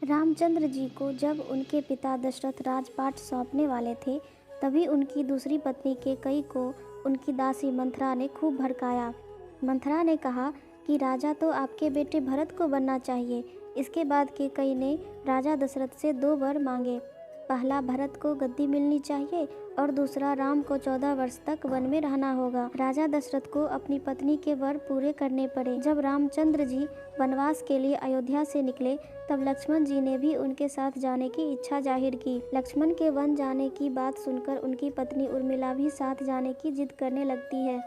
रामचंद्र जी को जब उनके पिता दशरथ राजपाट सौंपने वाले थे, तभी उनकी दूसरी पत्नी कैकेयी को उनकी दासी मंथरा ने खूब भड़काया। मंथरा ने कहा कि राजा तो आपके बेटे भरत को बनना चाहिए। इसके बाद कैकेयी ने राजा दशरथ से 2 वर मांगे। पहला, भरत को गद्दी मिलनी चाहिए और दूसरा, राम को 14 वर्ष तक वन में रहना होगा। राजा दशरथ को अपनी पत्नी के वर पूरे करने पड़े। जब रामचंद्र जी वनवास के लिए अयोध्या से निकले, तब लक्ष्मण जी ने भी उनके साथ जाने की इच्छा जाहिर की। लक्ष्मण के वन जाने की बात सुनकर उनकी पत्नी उर्मिला भी साथ जाने की जिद करने लगती है।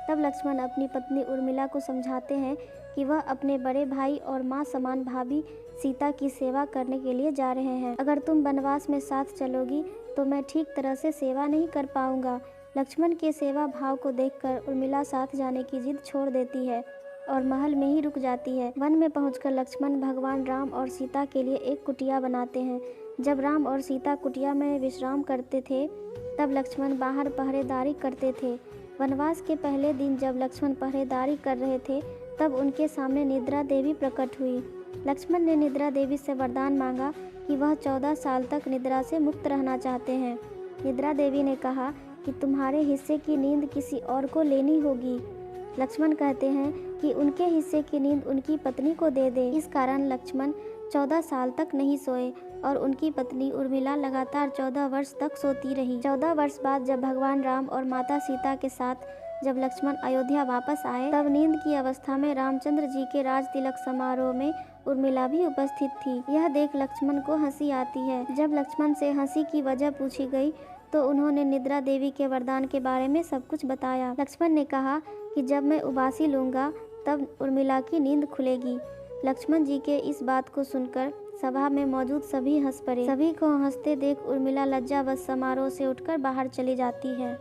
तब लक्ष्मण अपनी पत्नी उर्मिला को समझाते हैं कि वह अपने बड़े भाई और माँ समान भाभी सीता की सेवा करने के लिए जा रहे हैं। अगर तुम वनवास में साथ चलोगी तो मैं ठीक तरह से सेवा नहीं कर पाऊंगा। लक्ष्मण के सेवा भाव को देखकर उर्मिला साथ जाने की जिद छोड़ देती है और महल में ही रुक जाती है। वन में पहुंचकर लक्ष्मण भगवान राम और सीता के लिए एक कुटिया बनाते हैं। जब राम और सीता कुटिया में विश्राम करते थे, तब लक्ष्मण बाहर पहरेदारी करते थे। वनवास के पहले दिन जब लक्ष्मण पहरेदारी कर रहे थे, तब उनके सामने निद्रा देवी प्रकट हुई। लक्ष्मण ने निद्रा देवी से वरदान मांगा कि वह 14 साल तक निद्रा से मुक्त रहना चाहते हैं। निद्रा देवी ने कहा कि तुम्हारे हिस्से की नींद किसी और को लेनी होगी। लक्ष्मण कहते हैं कि उनके हिस्से की नींद उनकी पत्नी को दे दे। इस कारण लक्ष्मण 14 साल तक नहीं सोए और उनकी पत्नी उर्मिला लगातार 14 वर्ष तक सोती रही। 14 वर्ष बाद जब भगवान राम और माता सीता के साथ जब लक्ष्मण अयोध्या वापस आए, तब नींद की अवस्था में रामचंद्र जी के राज तिलक समारोह में उर्मिला भी उपस्थित थी। यह देख लक्ष्मण को हंसी आती है। जब लक्ष्मण से हंसी की वजह पूछी गई, तो उन्होंने निद्रा देवी के वरदान के बारे में सब कुछ बताया। लक्ष्मण ने कहा कि जब मैं उबासी लूँगा, तब उर्मिला की नींद खुलेगी। लक्ष्मण जी के इस बात को सुनकर सभा में मौजूद सभी हंस पड़े। सभी को हंसते देख उर्मिला लज्जावश समारोह से उठकर बाहर चली जाती है।